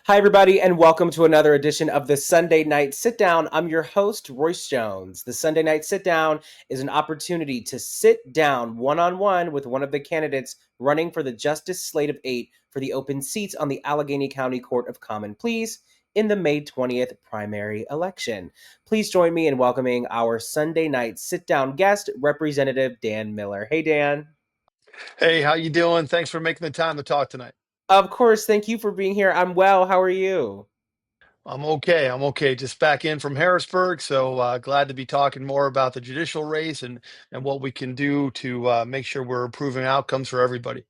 Hi, everybody, and welcome to another edition of the Sunday Night SitDown. I'm your host, Royce Jones. The Sunday Night SitDown is an opportunity to sit down one-on-one with one of the candidates running for the Justice Slate of 8 for the open seats on the Allegheny County Court of Common Pleas in the May 20th primary election. Please join me in welcoming our Sunday Night SitDown guest, Representative Dan Miller. Hey, Dan. Hey, how you doing? Thanks for making the time to talk tonight. Of course, thank you for being here. I'm well. How are you? I'm okay. I'm okay. Just back in from Harrisburg, so glad to be talking more about the judicial race and what we can do to make sure we're improving outcomes for everybody.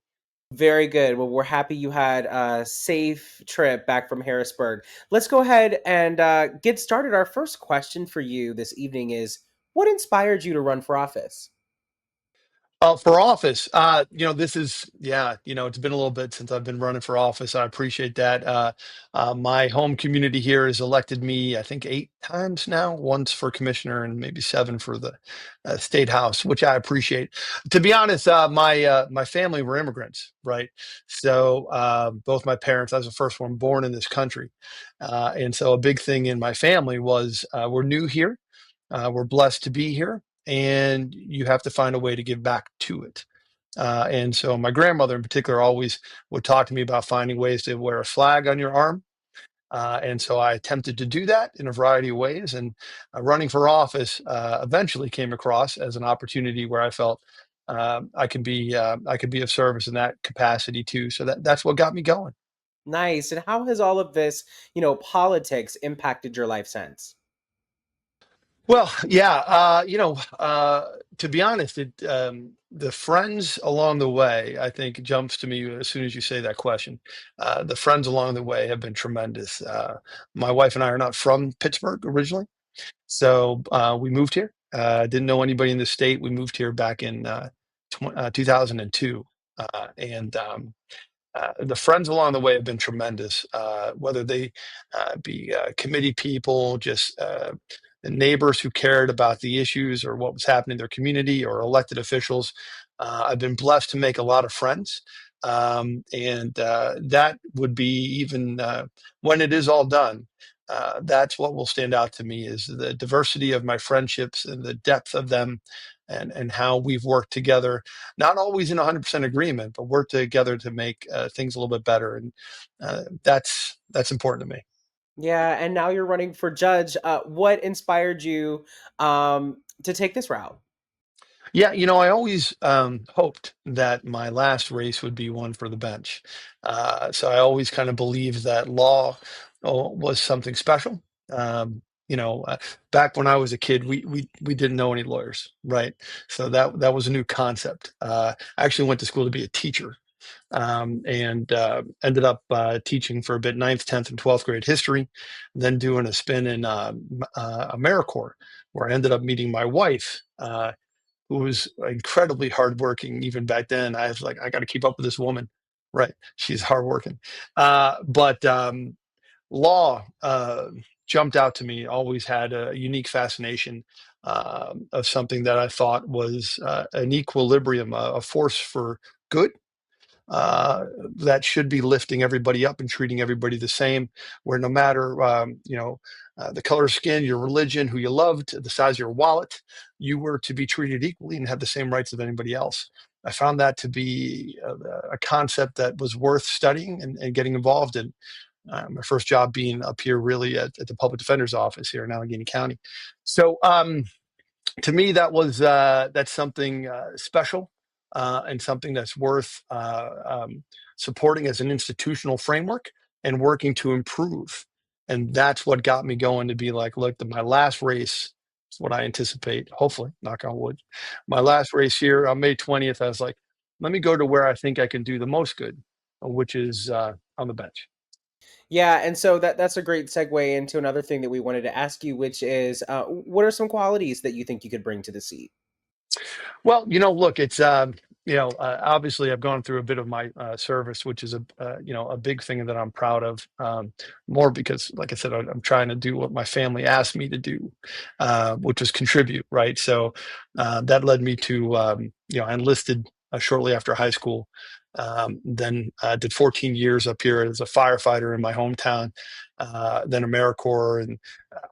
Very good. Well, we're happy you had a safe trip back from Harrisburg. Let's go ahead and get started. Our first question for you this evening is, what inspired you to run for office? For office, this is, yeah, it's been a little bit since I've been running for office. I appreciate that. My home community here has elected me, I think, 8 times now, once for commissioner and maybe 7 for the state house, which I appreciate. To be honest, my family were immigrants, right? So both my parents, I was the first one born in this country. And so a big thing in my family was we're new here. We're blessed to be here, and you have to find a way to give back to it. And so my grandmother in particular always would talk to me about finding ways to wear a flag on your arm. And so I attempted to do that in a variety of ways. And running for office eventually came across as an opportunity where I felt I could be of service in that capacity too. So that's what got me going. Nice. And how has all of this, politics impacted your life since? Well, yeah, to be honest, the friends along the way, I think, jumps to me as soon as you say that question. The friends along the way have been tremendous. My wife and I are not from Pittsburgh originally, so we moved here. Didn't know anybody in the state. We moved here back in 2002, and the friends along the way have been tremendous, whether they be committee people, just neighbors who cared about the issues or what was happening in their community, or elected officials. I've been blessed to make a lot of friends. And that would be even when it is all done. That's what will stand out to me is the diversity of my friendships and the depth of them, and how we've worked together, not always in 100% agreement, but worked together to make things a little bit better. And that's important to me. Yeah, and now you're running for judge. What inspired you to take this route? Yeah, I always hoped that my last race would be one for the bench. So I always kind of believed that law was something special. Um, you know, uh, Back when I was a kid, we didn't know any lawyers, right? So that was a new concept. I actually went to school to be a teacher, and ended up teaching for a bit, ninth, 10th, and 12th grade history, then doing a spin in AmeriCorps, where I ended up meeting my wife. Who was incredibly hardworking even back then. I was like, I got to keep up with this woman, right? She's hardworking. But law jumped out to me. Always had a unique fascination of something that I thought was an equilibrium, a force for good, uh, that should be lifting everybody up and treating everybody the same, where no matter the color of skin, your religion, who you loved, the size of your wallet, you were to be treated equally and have the same rights as anybody else. I found that to be a concept that was worth studying and getting involved in. My first job being up here, really at the public defender's office here in Allegheny County. So to me, that's something special, and something that's worth supporting as an institutional framework and working to improve. And that's what got me going to be like, look, my last race is what I anticipate. Hopefully, knock on wood, my last race here on May 20th. I was like, let me go to where I think I can do the most good, which is on the bench. Yeah, and so that's a great segue into another thing that we wanted to ask you, which is, what are some qualities that you think you could bring to the seat? Well, look, it's obviously I've gone through a bit of my service, which is a big thing that I'm proud of. More because, like I said, I'm trying to do what my family asked me to do, which was contribute, right? So that led me to I enlisted shortly after high school, Then did 14 years up here as a firefighter in my hometown, then AmeriCorps, and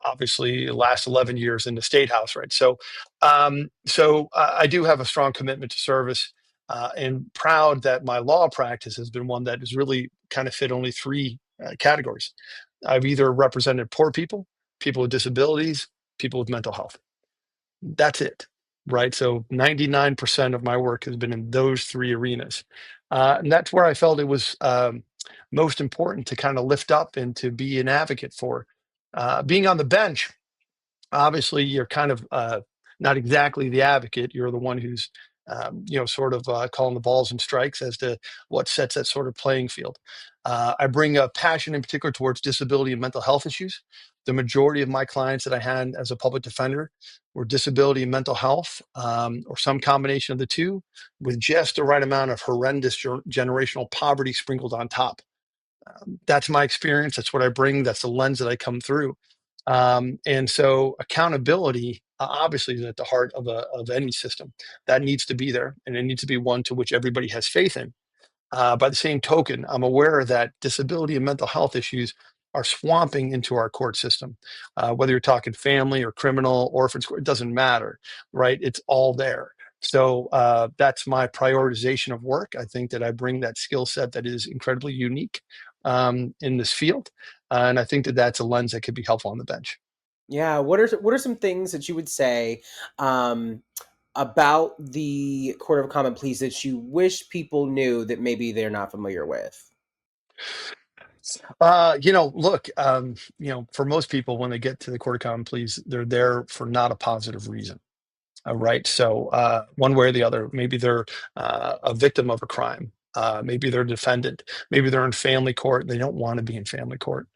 obviously the last 11 years in the State House, right? So I do have a strong commitment to service, and proud that my law practice has been one that has really kind of fit only three categories. I've either represented poor people, people with disabilities, people with mental health. That's it, right? So 99% of my work has been in those three arenas. And that's where I felt it was most important to kind of lift up and to be an advocate for. Being on the bench, obviously you're kind of not exactly the advocate. You're the one who's sort of calling the balls and strikes as to what sets that sort of playing field. I bring a passion in particular towards disability and mental health issues. The majority of my clients that I had as a public defender were disability and mental health, or some combination of the two, with just the right amount of horrendous generational poverty sprinkled on top. That's my experience. That's what I bring. That's the lens that I come through. And so accountability obviously is at the heart of any system. That needs to be there, and it needs to be one to which everybody has faith in. By the same token, I'm aware that disability and mental health issues are swamping into our court system. Whether you're talking family or criminal, orphans court, it doesn't matter, right? It's all there. So that's my prioritization of work. I think that I bring that skill set that is incredibly unique in this field. And I think that that's a lens that could be helpful on the bench. Yeah, what are some things that you would say um, about the Court of Common Pleas that you wish people knew that maybe they're not familiar with? Look, for most people, when they get to the Court of Common Pleas, they're there for not a positive reason. Right. So one way or the other, maybe they're a victim of a crime. Maybe they're a defendant. Maybe they're in family court. They don't want to be in family court.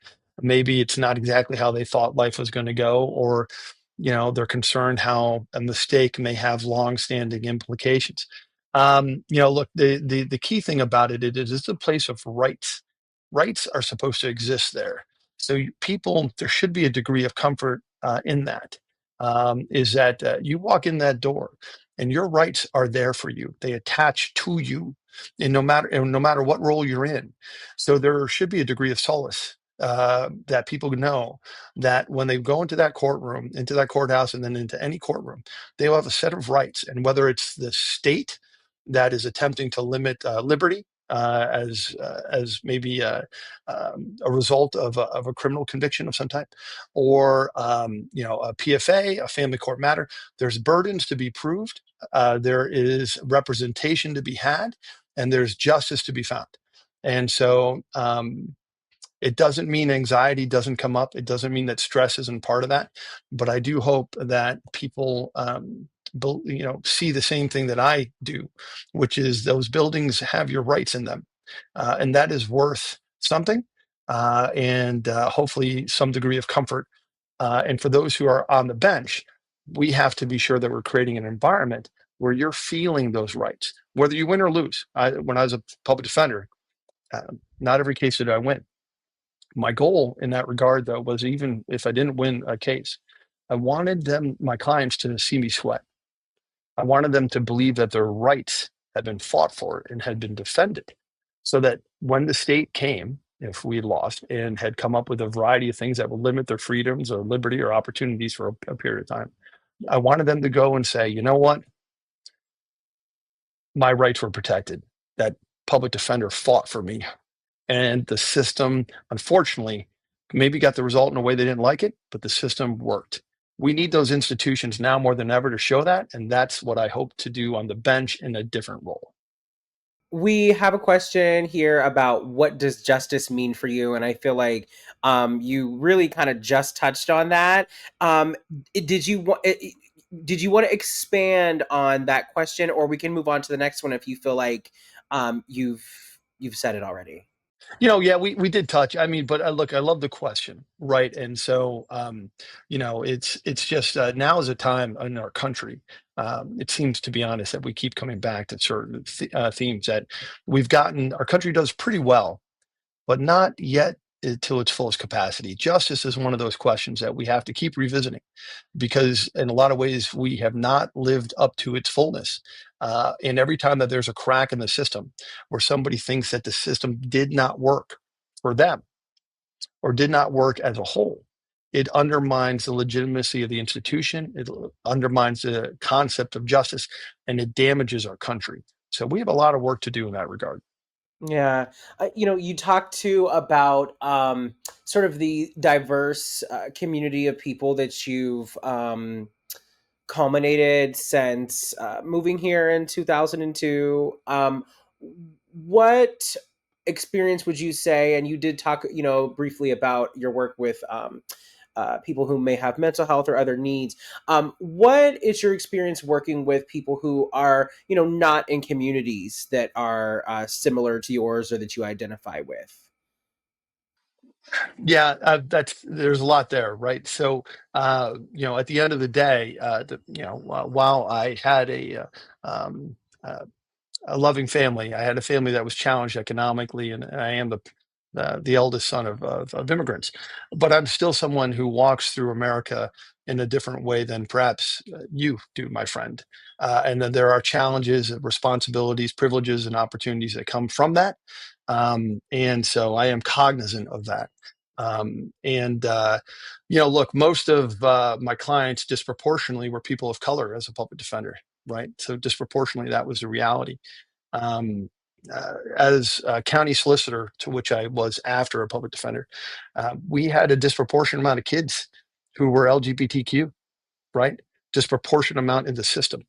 Maybe it's not exactly how they thought life was going to go, or they're concerned how a mistake may have long-standing implications. Look, the key thing about it is it's a place of rights. Rights are supposed to exist there. So people, there should be a degree of comfort in that. Is that you walk in that door and your rights are there for you. They attach to you, and no matter what role you're in. So there should be a degree of solace that people know that when they go into that courtroom, into that courthouse, and then into any courtroom, they will have a set of rights. And whether it's the state that is attempting to limit liberty as maybe a result of a criminal conviction of some type, or a PFA, a family court matter. There's burdens to be proved. There is representation to be had, and there's justice to be found. And so it doesn't mean anxiety doesn't come up. It doesn't mean that stress isn't part of that. But I do hope that people, see the same thing that I do, which is those buildings have your rights in them, and that is worth something, and hopefully some degree of comfort. And for those who are on the bench, we have to be sure that we're creating an environment where you're feeling those rights, whether you win or lose. When I was a public defender, not every case did I win. My goal in that regard, though, was even if I didn't win a case, I wanted my clients, to see me sweat. I wanted them to believe that their rights had been fought for and had been defended, so that when the state came, if we lost and had come up with a variety of things that would limit their freedoms or liberty or opportunities for a period of time, I wanted them to go and say, you know what? My rights were protected. That public defender fought for me. And the system, unfortunately, maybe got the result in a way they didn't like it, but the system worked. We need those institutions now more than ever to show that. And that's what I hope to do on the bench in a different role. We have a question here about what does justice mean for you, and I feel like you really kind of just touched on that. Um, did you want? Did you want to expand on that question, or we can move on to the next one if you feel like you've said it already? Yeah, we did touch. I mean, but look, I love the question, right? And so, it's just now is a time in our country. It seems, to be honest, that we keep coming back to certain themes that we've gotten. Our country does pretty well, but not yet to its fullest capacity. Justice is one of those questions that we have to keep revisiting because, in a lot of ways, we have not lived up to its fullness. And every time that there's a crack in the system where somebody thinks that the system did not work for them or did not work as a whole, it undermines the legitimacy of the institution. It undermines the concept of justice, and it damages our country. So we have a lot of work to do in that regard. Yeah. You talked too about sort of the diverse community of people that you've culminated since moving here in 2002. What experience would you say, and you did talk, briefly about your work with people who may have mental health or other needs. What is your experience working with people who are, not in communities that are similar to yours or that you identify with? Yeah, there's a lot there, right? So, at the end of the day, while I had um, uh, a loving family. I had a family that was challenged economically, and I am the eldest son of immigrants. But I'm still someone who walks through America in a different way than perhaps you do, my friend. And then there are challenges, responsibilities, privileges, and opportunities that come from that. And so I am cognizant of that. And look, most of my clients disproportionately were people of color as a public defender, right? So disproportionately, that was the reality. um, as a county solicitor, to which I was after a public defender, we had a disproportionate amount of kids who were LGBTQ, right? Disproportionate amount in the system.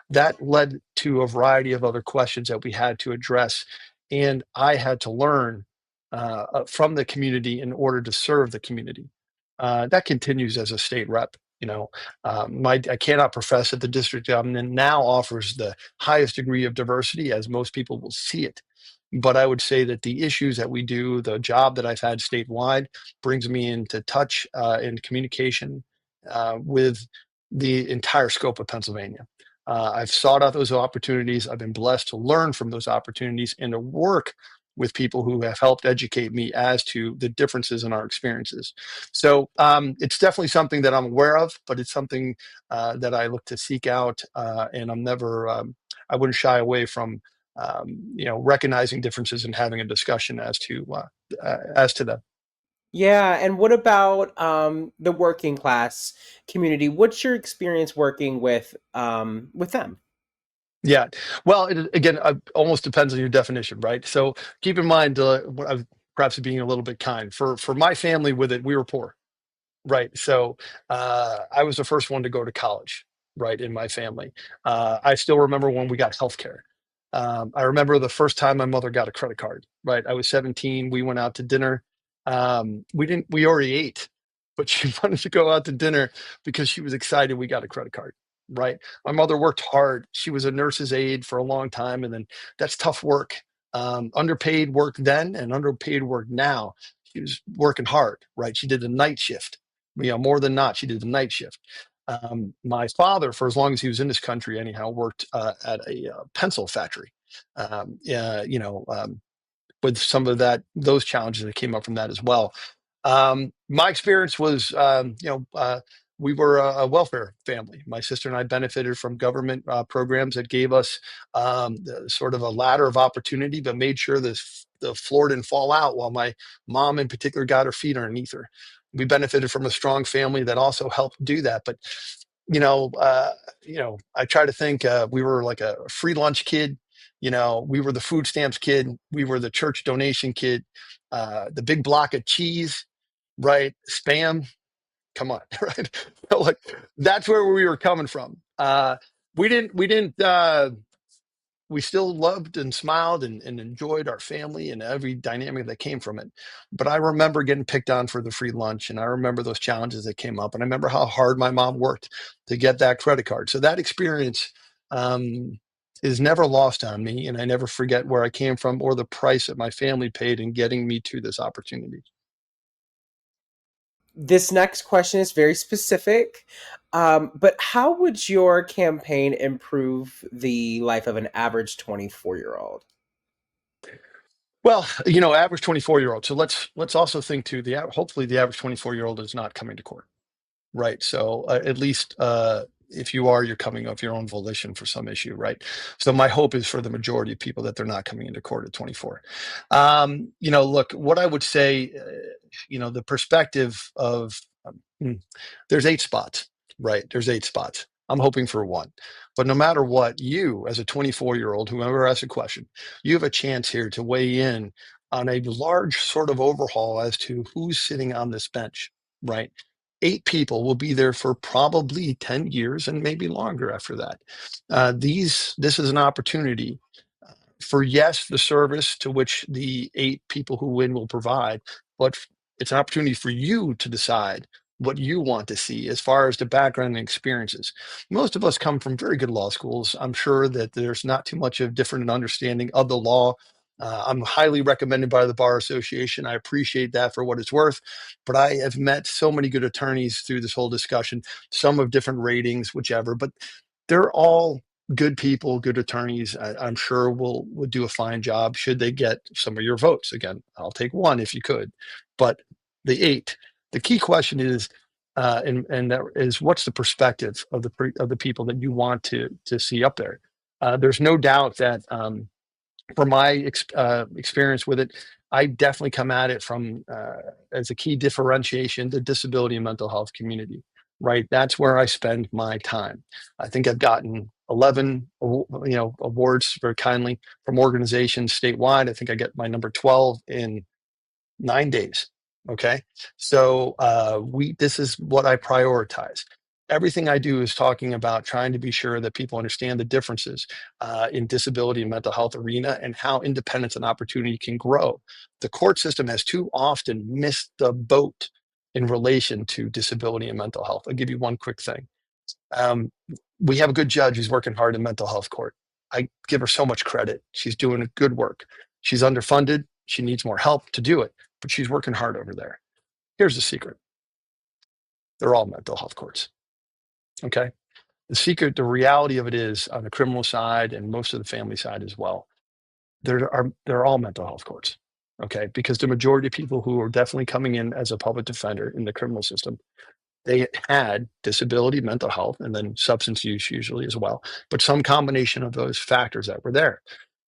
That led to a variety of other questions that we had to address. And I had to learn from the community in order to serve the community. That continues as a state rep. I cannot profess that the district I'm in now offers the highest degree of diversity, as most people will see it. But I would say that the issues that we do, the job that I've had statewide, brings me into touch and communication with the entire scope of Pennsylvania. I've sought out those opportunities. I've been blessed to learn from those opportunities and to work with people who have helped educate me as to the differences in our experiences. So it's definitely something that I'm aware of, but it's something that I look to seek out, and I wouldn't shy away from, recognizing differences and having a discussion as to them. Yeah, and what about the working class community? What's your experience working with them? Yeah. Well, again, almost depends on your definition, right? So keep in mind, perhaps being a little bit kind for my family with it, we were poor. Right. So I was the first one to go to college, right, in my family. I still remember when we got healthcare. I remember the first time my mother got a credit card, right? I was 17. We went out to dinner. We already ate, but she wanted to go out to dinner because she was excited we got a credit card, right? My mother worked hard. She was a nurse's aide for a long time. And then that's tough work. Underpaid work then and underpaid work now. She was working hard, right? She did a night shift, more than not, she did the night shift. My father, for as long as he was in this country, anyhow, worked at a pencil factory. With some of those challenges that came up from that as well. My experience was, we were a welfare family. My sister and I benefited from government programs that gave us sort of a ladder of opportunity, but made sure the floor didn't fall out while my mom in particular got her feet underneath her. We benefited from a strong family that also helped do that. But I try to think we were like a free lunch kid. We were the food stamps kid. We were the church donation kid. The big block of cheese, right? Spam. Come on, right? Like that's where we were coming from. We still loved and smiled and enjoyed our family and every dynamic that came from it. But I remember getting picked on for the free lunch, and I remember those challenges that came up, and I remember how hard my mom worked to get that credit card. So that experience um, is never lost on me, and I never forget where I came from or the price that my family paid in getting me to this opportunity. This next question is very specific, but how would your campaign improve the life of an average 24-year-old? Well, average 24-year-old. So let's also think too. Hopefully the average 24-year-old is not coming to court. Right. So at least if you are, you're coming of your own volition for some issue. Right. So my hope is for the majority of people that they're not coming into court at 24. Look, what I would say, the perspective of hmm, there's 8 spots. Right. There's 8 spots. I'm hoping for one. But no matter what, you as a 24-year-old, whoever asks a question, you have a chance here to weigh in on a large sort of overhaul as to who's sitting on this bench. Right. 8 people will be there for probably 10 years and maybe longer after that. This is an opportunity for, yes, the service to which the 8 people who win will provide, but it's an opportunity for you to decide what you want to see as far as the background and experiences. Most of us come from very good law schools. I'm sure that there's not too much of different understanding of the law. I'm highly recommended by the Bar Association. I appreciate that for what it's worth. But I have met so many good attorneys through this whole discussion, some of different ratings, whichever, but they're all good people, good attorneys. I'm sure would do a fine job should they get some of your votes. Again, I'll take one if you could, but the 8. The key question is, and that is, what's the perspective of the people that you want to see up there? There's no doubt that from my experience with it, I definitely come at it from as a key differentiation, the disability and mental health community. Right, that's where I spend my time. I think I've gotten 11, awards very kindly from organizations statewide. I think I get my number 12 in 9 days. Okay. So this is what I prioritize. Everything I do is talking about trying to be sure that people understand the differences in disability and mental health arena and how independence and opportunity can grow. The court system has too often missed the boat in relation to disability and mental health. I'll give you one quick thing. Um, we have a good judge who's working hard in mental health court. I give her so much credit. She's doing good work. She's underfunded. She needs more help to do it, but she's working hard over there. Here's the secret. They're all mental health courts. Okay. The reality of it is on the criminal side and most of the family side as well, they're all mental health courts. Okay. Because the majority of people who are definitely coming in as a public defender in the criminal system, they had disability, mental health, and then substance use usually as well, but some combination of those factors that were there.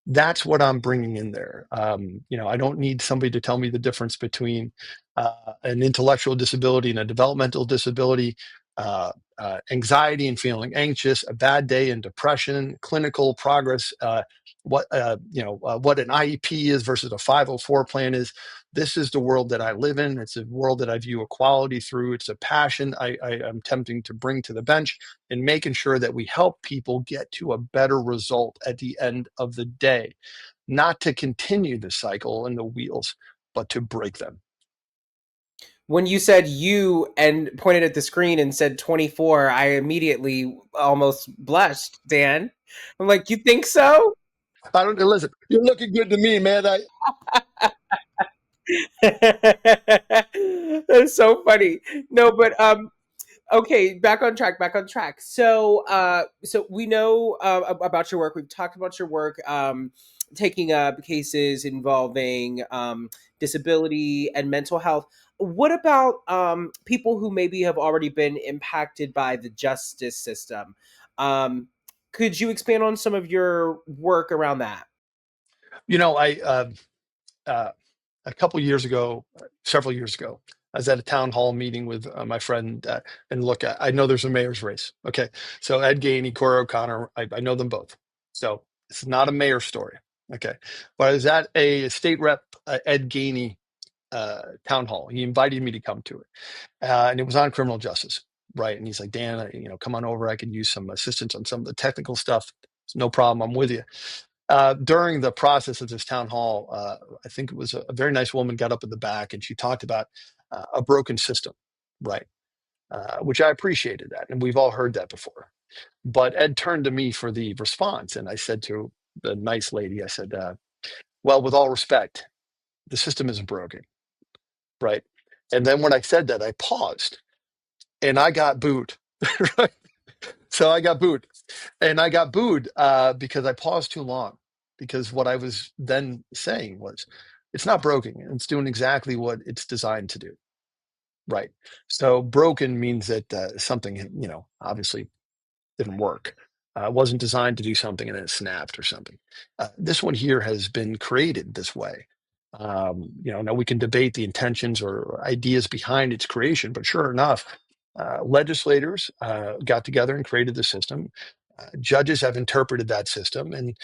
That's what I'm bringing in there. I don't need somebody to tell me the difference between an intellectual disability and a developmental disability, anxiety and feeling anxious, a bad day and depression, clinical progress, what an IEP is versus a 504 plan is. This is the world that I live in. It's a world that I view equality through. It's a passion I am attempting to bring to the bench and making sure that we help people get to a better result at the end of the day, not to continue the cycle and the wheels, but to break them. When you said you and pointed at the screen and said 24, I immediately almost blushed, Dan. I'm like, you think so? I don't listen. You're looking good to me, man. That's so funny. No, but okay, back on track. So we know about your work. We've talked about your work, taking up cases involving disability and mental health. What about people who maybe have already been impacted by the justice system? Um, could you expand on some of your work around that? I uh, a couple years ago, several years ago, I was at a town hall meeting with my friend, and look, I know there's a mayor's race. Okay, so Ed Gainey, Cora O'Connor, I know them both. So it's not a mayor story. Okay, but I was at a state rep Ed Gainey town hall. He invited me to come to it, and it was on criminal justice, right? And he's like, Dan, come on over. I could use some assistance on some of the technical stuff. It's no problem. I'm with you. During the process of this town hall, I think it was a very nice woman got up in the back and she talked about a broken system, right? Which I appreciated that. And we've all heard that before. But Ed turned to me for the response. And I said to the nice lady, I said, well, with all respect, the system isn't broken, right? And then when I said that, I paused and I got booed. Right? So I got booed. And I got booed because I paused too long. because what I was then saying was, it's not broken. It's doing exactly what it's designed to do. Right. So broken means that something, obviously didn't work. It wasn't designed to do something and then it snapped or something. This one here has been created this way. Now we can debate the intentions or ideas behind its creation, but sure enough, legislators got together and created the system. Judges have interpreted that system, and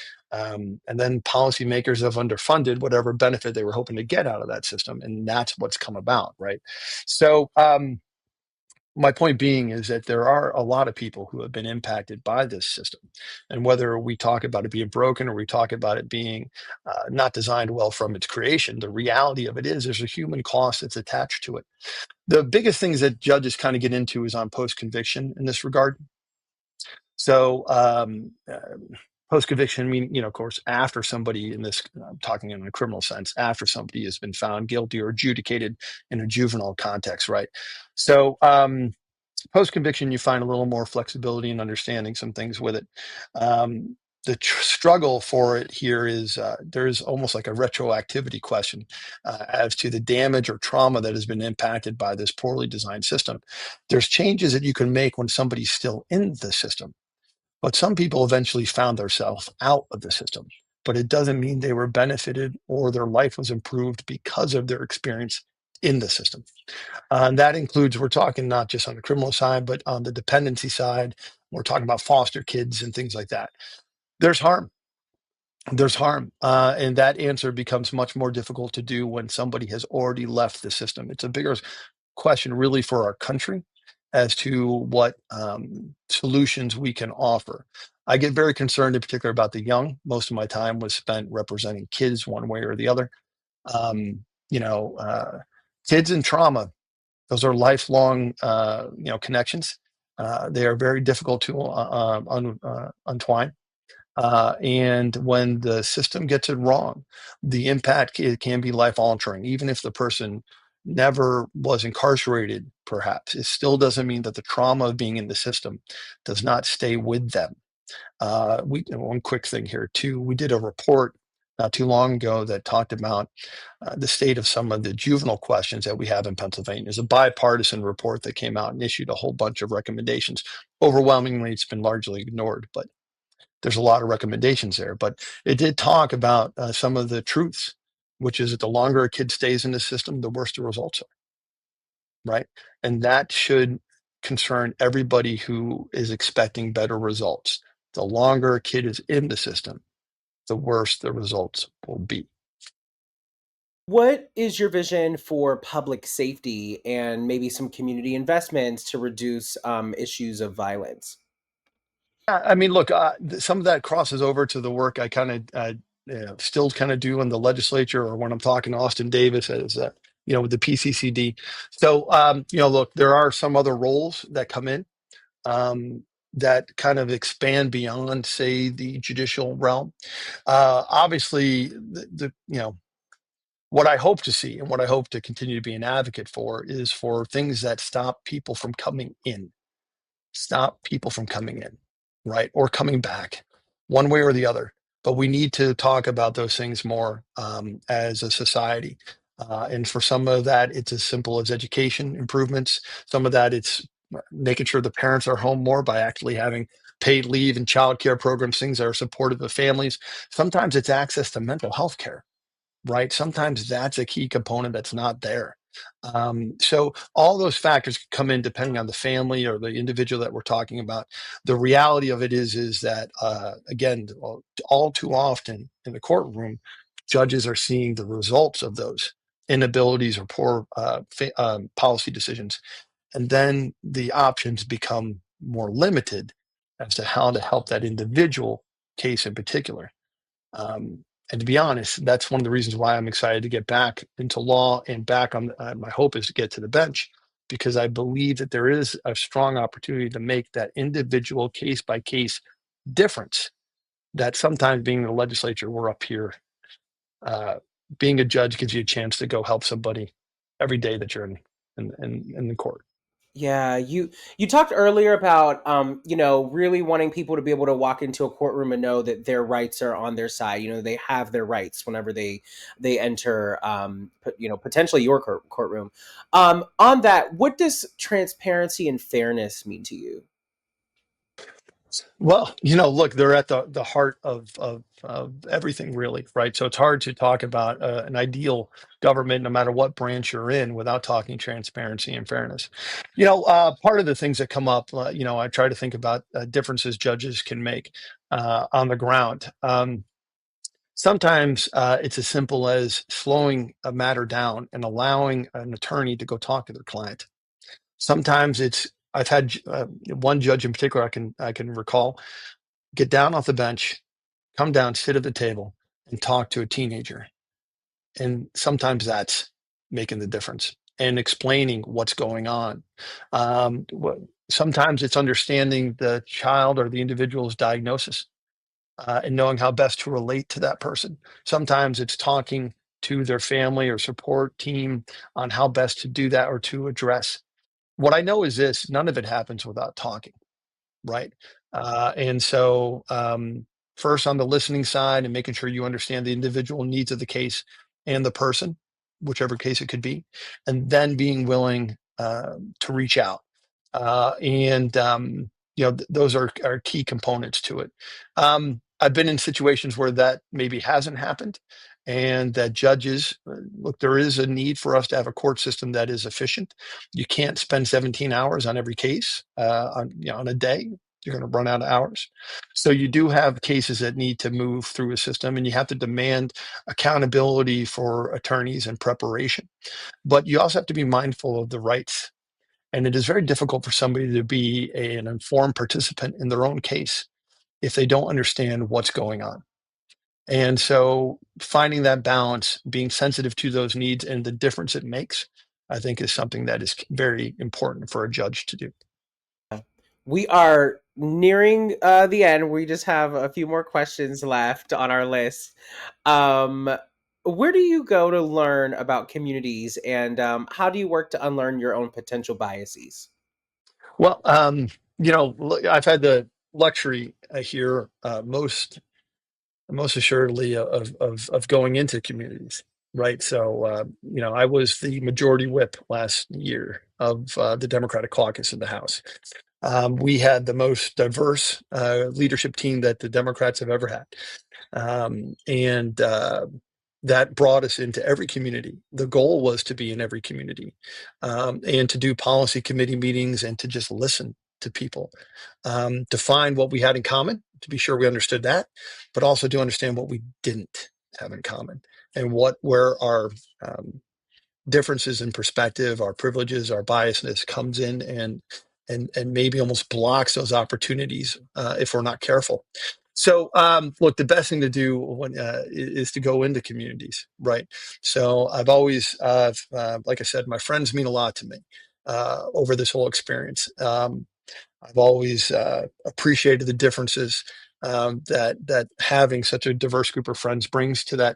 then policymakers have underfunded whatever benefit they were hoping to get out of that system, and that's what's come about, right? So my point being is that there are a lot of people who have been impacted by this system. And whether we talk about it being broken or we talk about it being not designed well from its creation, the reality of it is there's a human cost that's attached to it. The biggest things that judges kind of get into is on post conviction in this regard. So, post conviction, meaning, of course, after somebody I'm talking in a criminal sense, after somebody has been found guilty or adjudicated in a juvenile context, right? So, post conviction, you find a little more flexibility and understanding some things with it. The struggle for it here is there's almost like a retroactivity question as to the damage or trauma that has been impacted by this poorly designed system. There's changes that you can make when somebody's still in the system, but some people eventually found themselves out of the system. But it doesn't mean they were benefited or their life was improved because of their experience in the system. And that includes, we're talking not just on the criminal side, but on the dependency side. We're talking about foster kids and things like that. There's harm. There's harm. And that answer becomes much more difficult to do when somebody has already left the system. It's a bigger question, really, for our country as to what solutions we can offer. I get very concerned in particular about the young. Most of my time was spent representing kids one way or the other. Um, you know, Kids and trauma, those are lifelong, connections. They are very difficult to untwine. And when the system gets it wrong, the impact can be life altering. Even if the person never was incarcerated, perhaps, it still doesn't mean that the trauma of being in the system does not stay with them. One quick thing here too. We did a report not too long ago that talked about the state of some of the juvenile questions that we have in Pennsylvania. There's a bipartisan report that came out and issued a whole bunch of recommendations. Overwhelmingly, it's been largely ignored, but there's a lot of recommendations there. But it did talk about some of the truths, which is that the longer a kid stays in the system, the worse the results are, right? And that should concern everybody who is expecting better results. The longer a kid is in the system, the worse the results will be. What is your vision for public safety and maybe some community investments to reduce issues of violence? I mean, look, some of that crosses over to the work I kind of still kind of do in the legislature, or when I'm talking to Austin Davis as with the PCCD. So look, there are some other roles that come in that kind of expand beyond, say, the judicial realm. Obviously, what I hope to see and what I hope to continue to be an advocate for is for things that stop people from coming in, right? Or coming back, one way or the other. But we need to talk about those things more as a society. And for some of that, it's as simple as education improvements. Some of that, it's making sure the parents are home more by actually having paid leave and childcare programs, things that are supportive of families. Sometimes it's access to mental health care, right? Sometimes that's a key component that's not there. So all those factors come in depending on the family or the individual that we're talking about. The reality of it is that again, all too often in the courtroom, judges are seeing the results of those inabilities or poor policy decisions, and then the options become more limited as to how to help that individual case in particular. And to be honest, that's one of the reasons why I'm excited to get back into law and back on. My hope is to get to the bench, because I believe that there is a strong opportunity to make that individual case by case difference. That sometimes being in the legislature, we're up here. Uh, Being a judge gives you a chance to go help somebody every day that you're in the court. Yeah, you talked earlier about really wanting people to be able to walk into a courtroom and know that their rights are on their side. They have their rights whenever they enter potentially your courtroom. On that, what does transparency and fairness mean to you? Well, look, they're at the heart of everything, really, right? So it's hard to talk about an ideal government, no matter what branch you're in, without talking transparency and fairness. Part of the things that come up, I try to think about differences judges can make on the ground. Sometimes it's as simple as slowing a matter down and allowing an attorney to go talk to their client. Sometimes I've had one judge in particular I can recall get down off the bench, come down, sit at the table, and talk to a teenager. And sometimes that's making the difference and explaining what's going on. Sometimes it's understanding the child or the individual's diagnosis and knowing how best to relate to that person. Sometimes it's talking to their family or support team on how best to do that or to address. What I know is this: none of it happens without talking, right? And so, first on the listening side and making sure you understand the individual needs of the case and the person, whichever case it could be, and then being willing to reach out. Those are key components to it. I've been in situations where that maybe hasn't happened, and that judges look. There is a need for us to have a court system that is efficient. You can't spend 17 hours on every case on a day. You're going to run out of hours. So you do have cases that need to move through a system, and you have to demand accountability for attorneys and preparation. But you also have to be mindful of the rights. And it is very difficult for somebody to be an informed participant in their own case if they don't understand what's going on. And so finding that balance, being sensitive to those needs and the difference it makes, I think is something that is very important for a judge to do. We are nearing the end. We just have a few more questions left on our list. Um, where do you go to learn about communities, and how do you work to unlearn your own potential biases? Well, look, I've had the luxury here most assuredly of going into communities, right? So, I was the majority whip last year of the Democratic caucus in the House. We had the most diverse leadership team that the Democrats have ever had. And that brought us into every community. The goal was to be in every community and to do policy committee meetings and to just listen to people, to find what we had in common, to be sure we understood that, but also to understand what we didn't have in common and where our differences in perspective, our privileges, our biasness comes in and maybe almost blocks those opportunities if we're not careful. So, look, the best thing to do is to go into communities, right? So, I've always, like I said, my friends mean a lot to me over this whole experience. I've always appreciated the differences that having such a diverse group of friends brings to that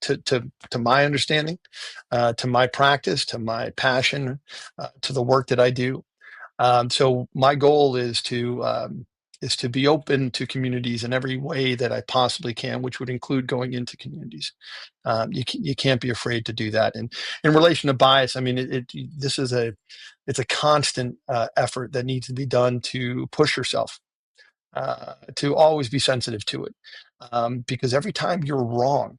to my understanding, to my practice, to my passion, to the work that I do. So my goal is to be open to communities in every way that I possibly can, which would include going into communities. You can't be afraid to do that. And in relation to bias, I mean, this is it's a constant effort that needs to be done to push yourself, to always be sensitive to it, because every time you're wrong,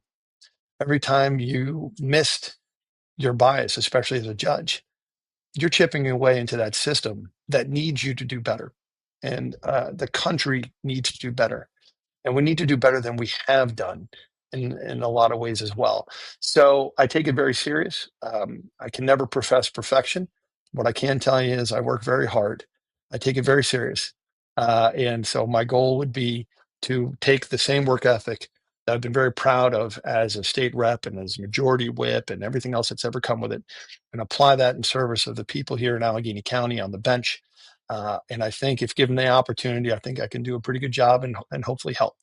every time you missed your bias, especially as a judge, you're chipping away into that system that needs you to do better, and the country needs to do better, and we need to do better than we have done in a lot of ways as well. So I take it very serious. I can never profess perfection. What I can tell you is I work very hard. I take it very serious. And so my goal would be to take the same work ethic that I've been very proud of as a state rep and as majority whip and everything else that's ever come with it, and apply that in service of the people here in Allegheny County on the bench. And I think if given the opportunity, I think I can do a pretty good job and hopefully help.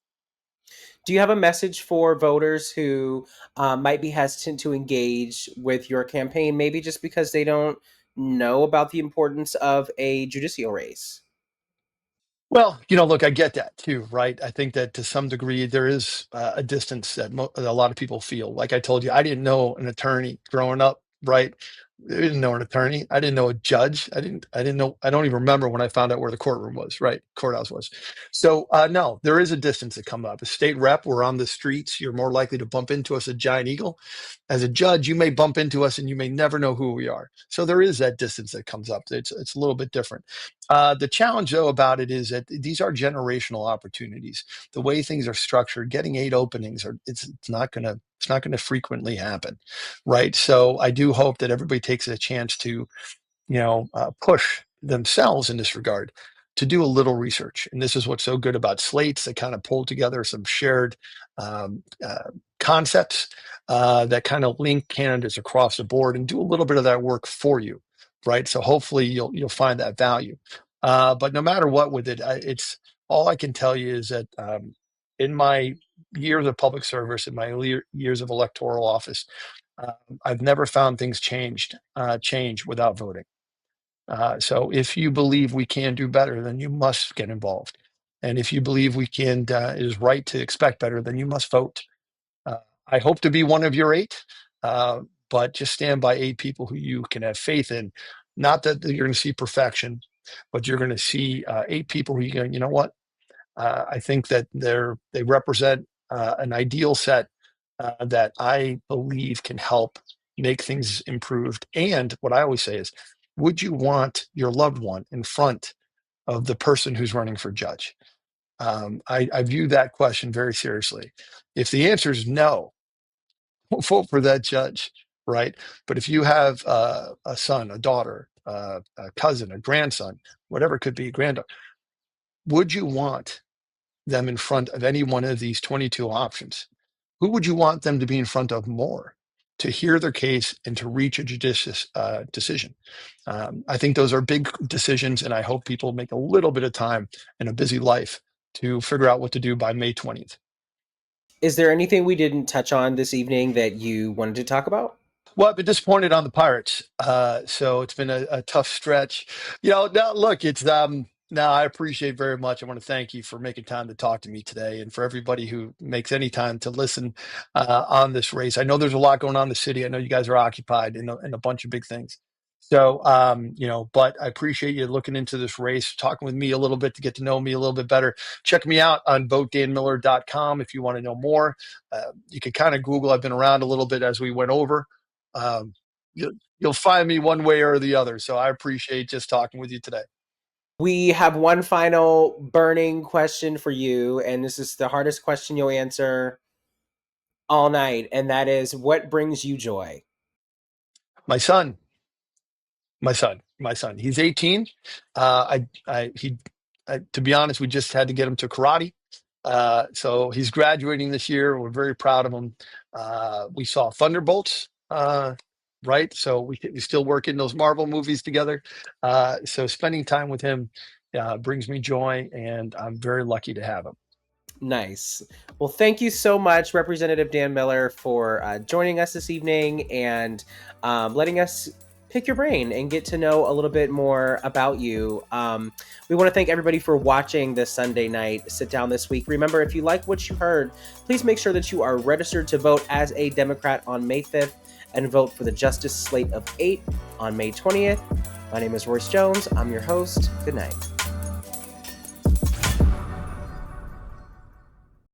Do you have a message for voters who might be hesitant to engage with your campaign, maybe just because they don't know about the importance of a judicial race. Well, look, I get that too, right? I think that to some degree there is a distance that a lot of people feel. Like I told you, I didn't know an attorney growing up, right? I didn't know an attorney. I didn't know a judge. I didn't know. I don't even remember when I found out where the courtroom was, right? Courthouse was. So no, there is a distance that come up. A state rep, we're on the streets. You're more likely to bump into us, a giant eagle. As a judge, you may bump into us and you may never know who we are. So there is that distance that comes up. It's a little bit different. The challenge, though, about it is that these are generational opportunities. The way things are structured, getting 8 openings, it's not gonna frequently happen, right? So I do hope that everybody takes a chance to push themselves in this regard to do a little research. And this is what's so good about slates. They kind of pull together some shared um, uh, concepts that kind of link candidates across the board and do a little bit of that work for you, right? So hopefully you'll find that value. But no matter what with it, it's all I can tell you is that in my years of public service, in my years of electoral office, I've never found things change without voting. So if you believe we can do better, then you must get involved. And if you believe it is right to expect better, then you must vote. Uh, I hope to be one of your 8, but just stand by 8 people who you can have faith in. Not that you're going to see perfection, but you're going to see 8 people who you go, you know what? I think that they represent an ideal set that I believe can help make things improved. And what I always say is, would you want your loved one in front of the person who's running for judge? I view that question very seriously. If the answer is no, don't vote for that judge, right? But if you have a son, a daughter, a cousin, a grandson, whatever it could be, granddaughter, would you want them in front of any one of these 22 options? Who would you want them to be in front of more to hear their case and to reach a judicious decision? I think those are big decisions, and I hope people make a little bit of time in a busy life to figure out what to do by May 20th. Is there anything we didn't touch on this evening that you wanted to talk about? Well, I've been disappointed on the Pirates. So it's been a tough stretch. Now look, it's now I appreciate very much. I want to thank you for making time to talk to me today, and for everybody who makes any time to listen on this race. I know there's a lot going on in the city. I know you guys are occupied in a bunch of big things. So but I appreciate you looking into this race, talking with me a little bit to get to know me a little bit better. Check me out on votedanmiller.com if you want to know more. You can kind of Google. I've been around a little bit as we went over. um, you'll, you'll find me one way or the other. So I appreciate just talking with you today. We have one final burning question for you, and this is the hardest question you'll answer all night, and that is, what brings you joy? My son, my son, he's 18. To be honest, we just had to get him to karate. So he's graduating this year. We're very proud of him. We saw Thunderbolts, right? So we still work in those Marvel movies together. So spending time with him brings me joy, and I'm very lucky to have him. Nice. Well, thank you so much, Representative Dan Miller, for joining us this evening and letting us pick your brain and get to know a little bit more about you. We want to thank everybody for watching the Sunday Night Sit Down this week. Remember, if you like what you heard, please make sure that you are registered to vote as a Democrat on May 5th and vote for the Justice Slate of 8 on May 20th. My name is Royce Jones. I'm your host. Good night.